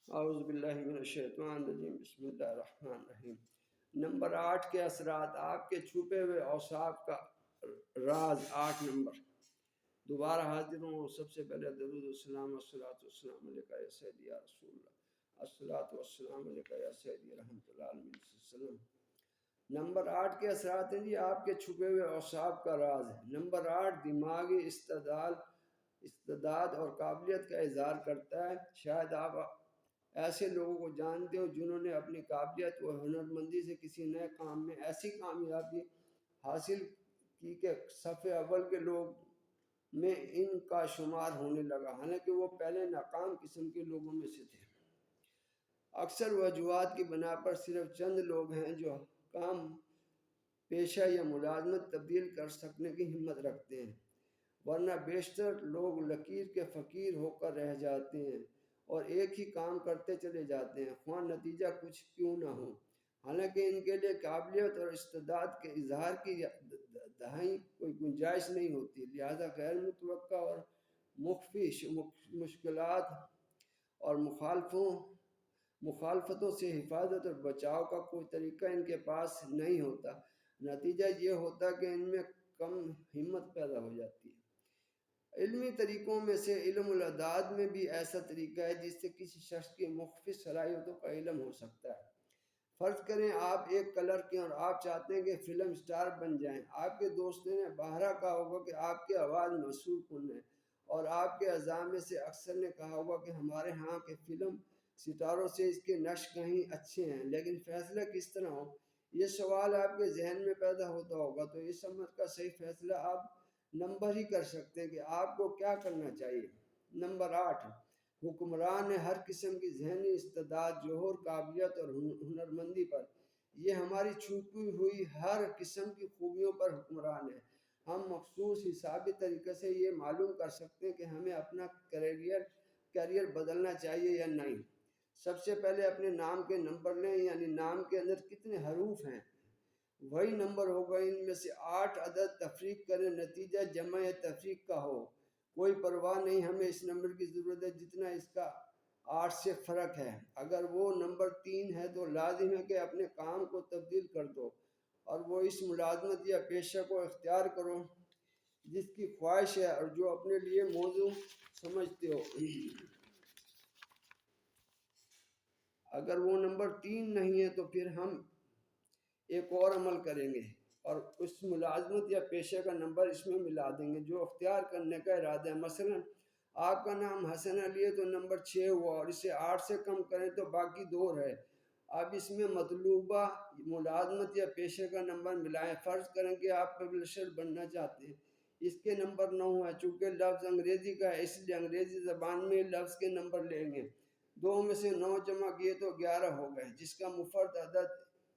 اعوذ باللہ من الشیطان الرجیم، بسم اللہ الرحمن الرحیم۔ نمبر 8 کے اثرات، آپ کے چھپے ہوئے اوصاف کا راز۔ 8 نمبر۔ دوبارہ حاضر ہوں، سب سے پہلے درود السلام والصلاۃ والسلام علیکہ یا سیدی یا رسول اللہ، الصلاۃ والسلام علیکہ یا سیدی رحمۃ اللہ علیہ وسلم۔ نمبر 8 کے اثرات ہیں جی آپ کے چھپے ہوئے اوصاف کا راز ہے۔ نمبر 8 دماغی استعداد اور قابلیت کا اظہار کرتا ہے۔ شاید آپ ایسے لوگوں کو جانتے ہو جنہوں نے اپنی قابلیت و ہنرمندی سے کسی نئے کام میں ایسی کامیابی حاصل کی کہ صف اول کے لوگ میں ان کا شمار ہونے لگا، حالانکہ وہ پہلے ناکام قسم کے لوگوں میں سے تھے۔ اکثر وجوہات کی بنا پر صرف چند لوگ ہیں جو کام، پیشہ یا ملازمت تبدیل کر سکنے کی ہمت رکھتے ہیں، ورنہ بیشتر لوگ لکیر کے فقیر ہو کر رہ جاتے ہیں اور ایک ہی کام کرتے چلے جاتے ہیں، خواہ نتیجہ کچھ کیوں نہ ہو۔ حالانکہ ان کے لیے قابلیت اور استعداد کے اظہار کی دہائی کوئی گنجائش نہیں ہوتی، لہذا غیر متوقع اور مخفی مشکلات اور مخالفتوں سے حفاظت اور بچاؤ کا کوئی طریقہ ان کے پاس نہیں ہوتا۔ نتیجہ یہ ہوتا کہ ان میں کم ہمت پیدا ہو جاتی ہے۔ علمی طریقوں میں سے علم الاعداد میں بھی ایسا طریقہ ہے جس سے کسی شخص کی مخفی صلاحیتوں کا علم ہو سکتا ہے۔ فرض کریں آپ ایک کلرک ہیں اور آپ چاہتے ہیں کہ فلم سٹار بن جائیں۔ آپ کے دوستوں نے باہرہ کہا ہوگا کہ آپ کی آواز مسحور کن ہے، اور آپ کے اعضاء میں سے اکثر نے کہا ہوگا کہ ہمارے ہاں کے فلم ستاروں سے اس کے نقش کہیں اچھے ہیں، لیکن فیصلہ کس طرح ہو؟ یہ سوال آپ کے ذہن میں پیدا ہوتا ہوگا۔ تو اس امر کا صحیح فیصلہ آپ نمبر ہی کر سکتے ہیں کہ آپ کو کیا کرنا چاہیے۔ نمبر 8 حکمران ہے ہر قسم کی ذہنی استعداد، جوہر، قابلیت اور ہنرمندی پر۔ یہ ہماری چھپی ہوئی ہر قسم کی خوبیوں پر حکمران ہے۔ ہم مخصوص حسابی طریقے سے یہ معلوم کر سکتے ہیں کہ ہمیں اپنا کیریئر بدلنا چاہیے یا نہیں۔ سب سے پہلے اپنے نام کے نمبر لیں، یعنی نام کے اندر کتنے حروف ہیں وہی نمبر ہوگا۔ ان میں سے 8 عدد تفریق کریں، نتیجہ جمع یا تفریق کا ہو۔ کوئی پرواہ نہیں، ہمیں اس نمبر کی ضرورت ہے جتنا اس کا 8 سے فرق ہے۔ اگر وہ نمبر 3 ہے تو لازم ہے کہ اپنے کام کو تبدیل کر دو اور وہ اس ملازمت یا پیشہ کو اختیار کرو جس کی خواہش ہے اور جو اپنے لیے موزوں سمجھتے ہو۔ اگر وہ نمبر 3 نہیں ہے تو پھر ہم ایک اور عمل کریں گے اور اس ملازمت یا پیشے کا نمبر اس میں ملا دیں گے جو اختیار کرنے کا ارادہ ہے۔ مثلا آپ کا نام حسن علی ہے تو نمبر 6 ہوا، اور اسے 8 سے کم کریں تو باقی 2 رہے۔ اب اس میں مطلوبہ ملازمت یا پیشے کا نمبر ملائیں۔ فرض کریں کہ آپ پبلشر بننا چاہتے ہیں، اس کے نمبر 9 ہے۔ چونکہ لفظ انگریزی کا ہے اس لیے انگریزی زبان میں لفظ کے نمبر لیں گے۔ 2 میں سے 9 جمع کیے تو 11 ہو گئے، جس کا مفرد عدد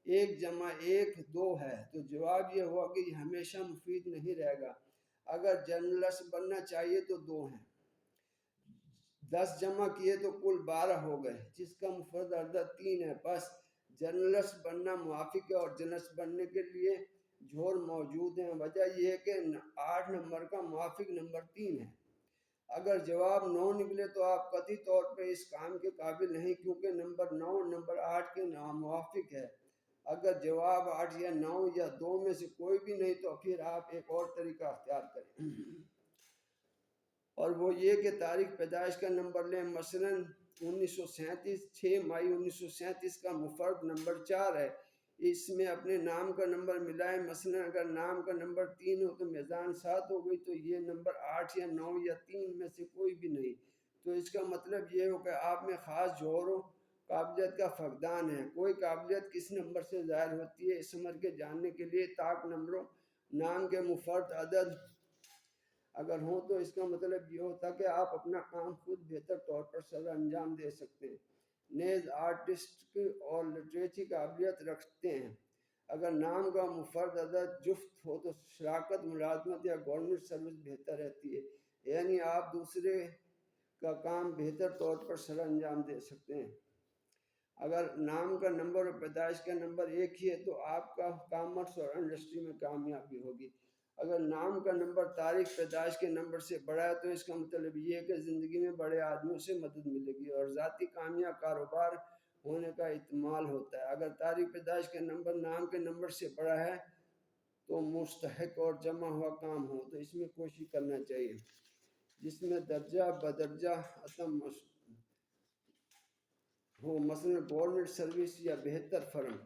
1 جمع 1 2 ہے۔ تو جواب یہ ہوا کہ یہ ہمیشہ مفید نہیں رہے گا۔ اگر جرنلسٹ بننا چاہیے تو 2 ہیں، 10 جمع کیے تو کل 12 ہو گئے، جس کا مفرد عدد 3 ہے۔ بس جرنلسٹ بننا موافق ہے اور جرنلسٹ بننے کے لیے جوہر موجود ہیں۔ وجہ یہ ہے کہ 8 نمبر کا موافق نمبر 3 ہے۔ اگر جواب 9 نکلے تو آپ قطعی طور پہ اس کام کے قابل نہیں، کیونکہ نمبر 9 نمبر 8 کے ناموافق ہے۔ اگر جواب 8 یا 9 یا 2 میں سے کوئی بھی نہیں تو پھر آپ ایک اور طریقہ اختیار کریں، اور وہ یہ کہ تاریخ پیدائش کا نمبر لیں۔ مثلا 1937، 6 مئی 1937 کا مفرد نمبر 4 ہے، اس میں اپنے نام کا نمبر ملائیں۔ مثلا اگر نام کا نمبر 3 ہو تو میزان 7 ہو گئی، تو یہ نمبر 8 یا 9 یا 3 میں سے کوئی بھی نہیں۔ تو اس کا مطلب یہ ہو کہ آپ میں خاص جوہر و قابلیت کا فقدان ہے۔ کوئی قابلیت کس نمبر سے ظاہر ہوتی ہے، اس امر کے جاننے کے لیے طاق نمبروں نام کے مفرد عدد اگر ہوں تو اس کا مطلب یہ ہوتا کہ آپ اپنا کام خود بہتر طور پر سر انجام دے سکتے ہیں، نیز آرٹسٹ اور لٹریچر قابلیت رکھتے ہیں۔ اگر نام کا مفرد عدد جفت ہو تو شراکت، ملازمت یا گورنمنٹ سروس بہتر رہتی ہے، یعنی آپ دوسرے کا کام بہتر طور پر سر انجام دے سکتے ہیں۔ اگر نام کا نمبر اور پیدائش کا نمبر ایک ہی ہے تو آپ کا کامرس اور انڈسٹری میں کامیابی ہوگی۔ اگر نام کا نمبر تاریخ پیدائش کے نمبر سے بڑا ہے تو اس کا مطلب یہ ہے کہ زندگی میں بڑے آدمیوں سے مدد ملے گی اور ذاتی کامیاب کاروبار ہونے کا احتمال ہوتا ہے۔ اگر تاریخ پیدائش کے نمبر نام کے نمبر سے بڑا ہے تو مستحق اور جمع ہوا کام ہو تو اس میں کوشش کرنا چاہیے، جس میں درجہ بدرجہ عدم ہو، مثلا گورنمنٹ سروس یا بہتر فرم۔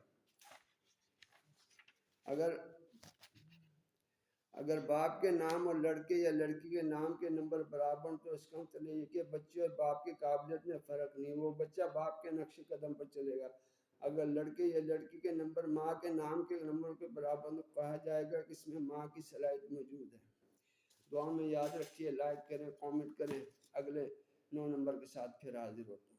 اگر باپ کے نام اور لڑکے یا لڑکی کے نام کے نمبر برابر ہوں تو اس کا مطلب یہ کہ بچے اور باپ کی قابلیت میں فرق نہیں، وہ بچہ باپ کے نقش قدم پر چلے گا۔ اگر لڑکے یا لڑکی کے نمبر ماں کے نام کے نمبر کے برابر ہوں تو کہا جائے گا کہ اس میں ماں کی صلاحیت موجود ہے۔ دعا میں یاد رکھیے، لائک کریں، کامنٹ کریں۔ اگلے 9 نمبر کے ساتھ پھر حاضر ہوتا ہوں۔